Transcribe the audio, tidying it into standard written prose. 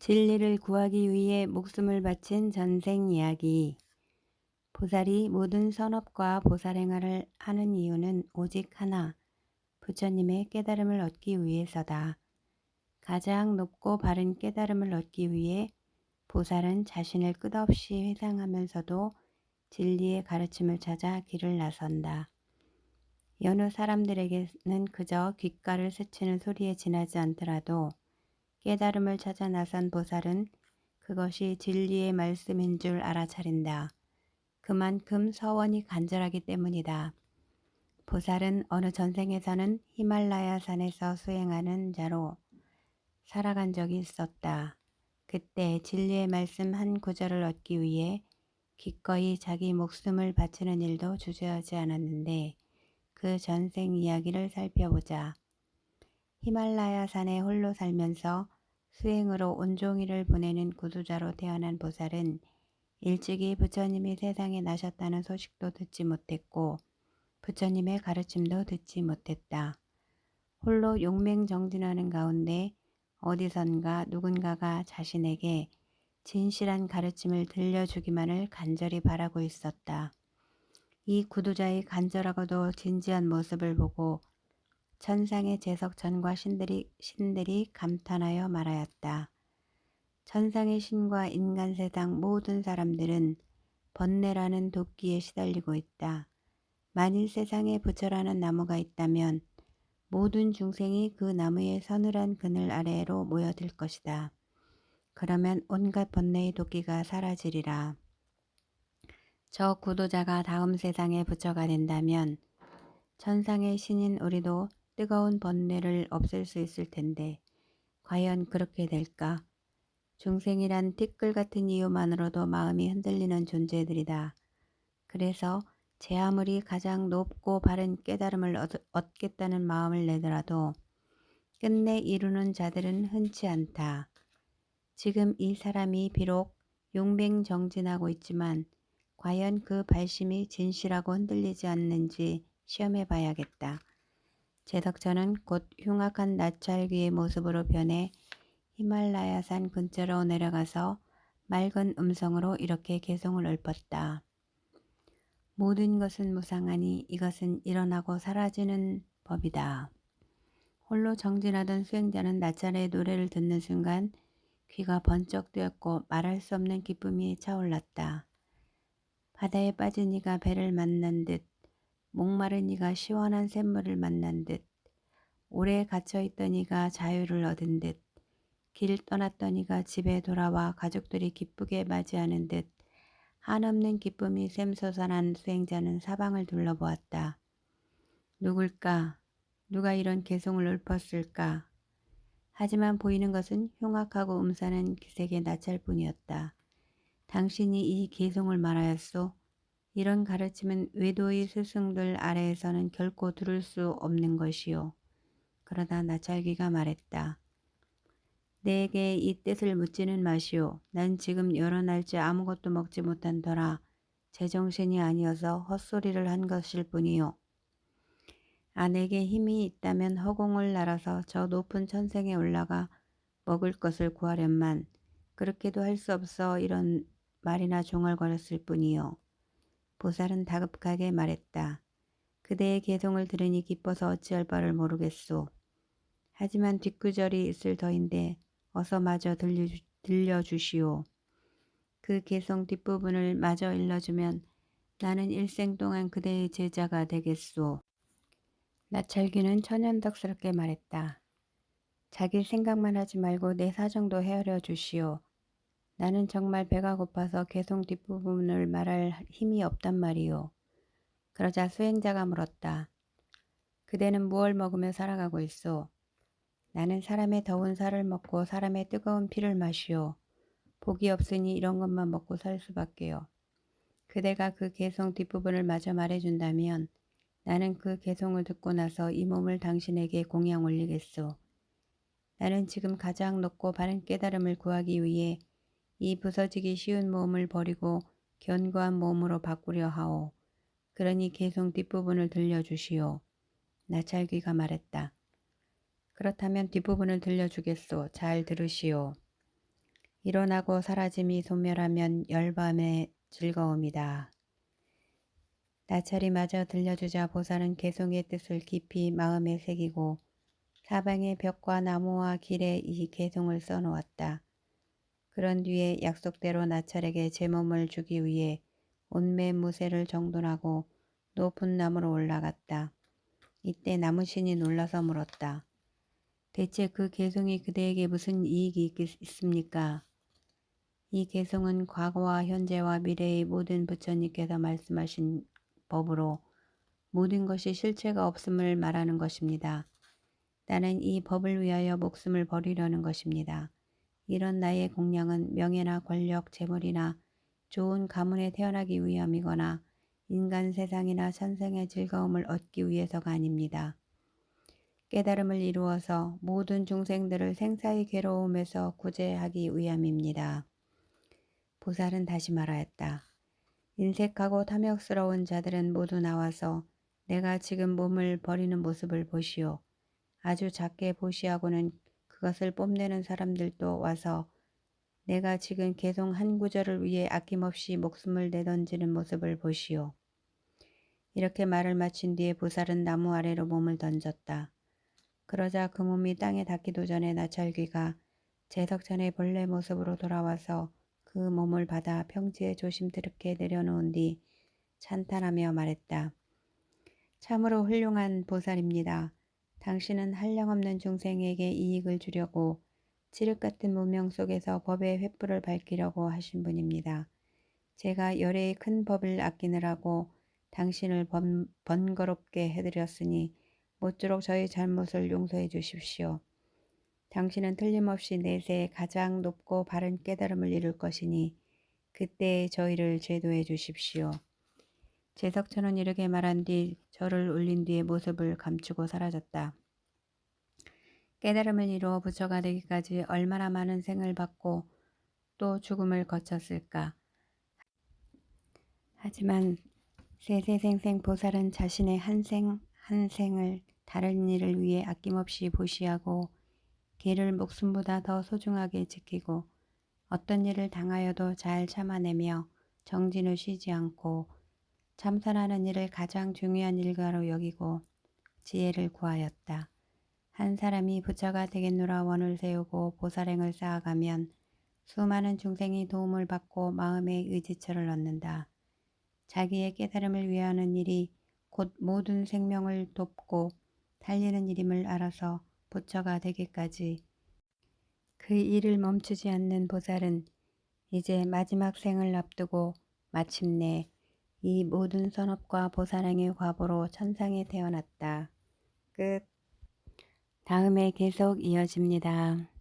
진리를 구하기 위해 목숨을 바친 전생 이야기. 보살이 모든 선업과 보살행화를 하는 이유는 오직 하나, 부처님의 깨달음을 얻기 위해서다. 가장 높고 바른 깨달음을 얻기 위해 보살은 자신을 끝없이 회상하면서도 진리의 가르침을 찾아 길을 나선다. 여느 사람들에게는 그저 귓가를 스치는 소리에 지나지 않더라도 깨달음을 찾아 나선 보살은 그것이 진리의 말씀인 줄 알아차린다. 그만큼 서원이 간절하기 때문이다. 보살은 어느 전생에서는 히말라야 산에서 수행하는 자로 살아간 적이 있었다. 그때 진리의 말씀 한 구절을 얻기 위해 기꺼이 자기 목숨을 바치는 일도 주저하지 않았는데 그 전생 이야기를 살펴보자. 히말라야 산에 홀로 살면서 수행으로 온종일을 보내는 구두자로 태어난 보살은 일찍이 부처님이 세상에 나셨다는 소식도 듣지 못했고 부처님의 가르침도 듣지 못했다. 홀로 용맹정진하는 가운데 어디선가 누군가가 자신에게 진실한 가르침을 들려주기만을 간절히 바라고 있었다. 이 구두자의 간절하고도 진지한 모습을 보고 천상의 제석천과 신들이 감탄하여 말하였다. 천상의 신과 인간 세상 모든 사람들은 번뇌라는 도끼에 시달리고 있다. 만일 세상에 부처라는 나무가 있다면 모든 중생이 그 나무의 서늘한 그늘 아래로 모여들 것이다. 그러면 온갖 번뇌의 도끼가 사라지리라. 저 구도자가 다음 세상의 부처가 된다면 천상의 신인 우리도 뜨거운 번뇌를 없앨 수 있을 텐데 과연 그렇게 될까? 중생이란 티끌 같은 이유만으로도 마음이 흔들리는 존재들이다. 그래서 제 아무리 가장 높고 바른 깨달음을 얻겠다는 마음을 내더라도 끝내 이루는 자들은 흔치 않다. 지금 이 사람이 비록 용맹정진하고 있지만 과연 그 발심이 진실하고 흔들리지 않는지 시험해 봐야겠다. 제덕천은 곧 흉악한 나찰귀의 모습으로 변해 히말라야산 근처로 내려가서 맑은 음성으로 이렇게 개송을 읊었다. 모든 것은 무상하니 이것은 일어나고 사라지는 법이다. 홀로 정진하던 수행자는 나찰의 노래를 듣는 순간 귀가 번쩍 뜨였고 말할 수 없는 기쁨이 차올랐다. 바다에 빠진 이가 배를 만난 듯, 목마른 이가 시원한 샘물을 만난 듯, 오래 갇혀있던 이가 자유를 얻은 듯, 길 떠났던 이가 집에 돌아와 가족들이 기쁘게 맞이하는 듯 한없는 기쁨이 샘솟아난 수행자는 사방을 둘러보았다. 누굴까? 누가 이런 개송을 읊었을까? 하지만 보이는 것은 흉악하고 음산한 기색의 나찰뿐이었다. 당신이 이 개송을 말하였소? 이런 가르침은 외도의 스승들 아래에서는 결코 들을 수 없는 것이요. 그러다 나찰귀가 말했다. 내게 이 뜻을 묻지는 마시오. 난 지금 여러 날째 아무것도 먹지 못한 터라 제정신이 아니어서 헛소리를 한 것일 뿐이요. 내게 힘이 있다면 허공을 날아서 저 높은 천생에 올라가 먹을 것을 구하련만 그렇게도 할 수 없어 이런 말이나 중얼거렸을 뿐이요. 보살은 다급하게 말했다. 그대의 개송을 들으니 기뻐서 어찌할 바를 모르겠소. 하지만 뒷구절이 있을 터인데 어서 마저 들려주시오. 그 개송 뒷부분을 마저 일러주면 나는 일생 동안 그대의 제자가 되겠소. 나찰귀는 천연덕스럽게 말했다. 자기 생각만 하지 말고 내 사정도 헤아려 주시오. 나는 정말 배가 고파서 개송 뒷부분을 말할 힘이 없단 말이오. 그러자 수행자가 물었다. 그대는 무얼 먹으며 살아가고 있소? 나는 사람의 더운 살을 먹고 사람의 뜨거운 피를 마시오. 복이 없으니 이런 것만 먹고 살 수밖에요. 그대가 그 개송 뒷부분을 마저 말해준다면 나는 그 개송을 듣고 나서 이 몸을 당신에게 공양 올리겠소. 나는 지금 가장 높고 바른 깨달음을 구하기 위해 이 부서지기 쉬운 몸을 버리고 견고한 몸으로 바꾸려 하오. 그러니 개송 뒷부분을 들려주시오. 나찰귀가 말했다. 그렇다면 뒷부분을 들려주겠소. 잘 들으시오. 일어나고 사라짐이 소멸하면 열밤의 즐거움이다. 나찰이 마저 들려주자 보살은 개송의 뜻을 깊이 마음에 새기고 사방의 벽과 나무와 길에 이 개송을 써놓았다. 그런 뒤에 약속대로 나찰에게 제 몸을 주기 위해 온매무새를 정돈하고 높은 나무로 올라갔다. 이때 나무신이 놀라서 물었다. 대체 그 개송이 그대에게 무슨 이익이 있습니까? 이 개송은 과거와 현재와 미래의 모든 부처님께서 말씀하신 법으로 모든 것이 실체가 없음을 말하는 것입니다. 나는 이 법을 위하여 목숨을 버리려는 것입니다. 이런 나의 공량은 명예나 권력, 재물이나 좋은 가문에 태어나기 위함이거나 인간 세상이나 천생의 즐거움을 얻기 위해서가 아닙니다. 깨달음을 이루어서 모든 중생들을 생사의 괴로움에서 구제하기 위함입니다. 보살은 다시 말하였다. 인색하고 탐욕스러운 자들은 모두 나와서 내가 지금 몸을 버리는 모습을 보시오. 아주 작게 보시하고는 그것을 뽐내는 사람들도 와서 내가 지금 개송 한 구절을 위해 아낌없이 목숨을 내던지는 모습을 보시오. 이렇게 말을 마친 뒤에 보살은 나무 아래로 몸을 던졌다. 그러자 그 몸이 땅에 닿기도 전에 나찰귀가 제석천의 본래 모습으로 돌아와서 그 몸을 받아 평지에 조심스럽게 내려놓은 뒤 찬탄하며 말했다. 참으로 훌륭한 보살입니다. 당신은 한량없는 중생에게 이익을 주려고 칠흑 같은 문명 속에서 법의 횃불을 밝히려고 하신 분입니다. 제가 열애의 큰 법을 아끼느라고 당신을 번거롭게 해드렸으니 모쪼록 저희 잘못을 용서해 주십시오. 당신은 틀림없이 내세에 가장 높고 바른 깨달음을 이룰 것이니 그때 저희를 제도해 주십시오. 제석천은 이렇게 말한 뒤 절을 올린 뒤에 모습을 감추고 사라졌다. 깨달음을 이루어 부처가 되기까지 얼마나 많은 생을 받고 또 죽음을 거쳤을까. 하지만 세세생생 보살은 자신의 한 생 한 생을 다른 일을 위해 아낌없이 보시하고 개를 목숨보다 더 소중하게 지키고 어떤 일을 당하여도 잘 참아내며 정진을 쉬지 않고 참선하는 일을 가장 중요한 일과로 여기고 지혜를 구하였다. 한 사람이 부처가 되겠노라 원을 세우고 보살행을 쌓아가면 수많은 중생이 도움을 받고 마음의 의지처를 얻는다. 자기의 깨달음을 위하는 일이 곧 모든 생명을 돕고 달리는 일임을 알아서 부처가 되기까지 그 일을 멈추지 않는 보살은 이제 마지막 생을 앞두고 마침내 이 모든 선업과 보살행의 과보로 천상에 태어났다. 끝. 다음에 계속 이어집니다.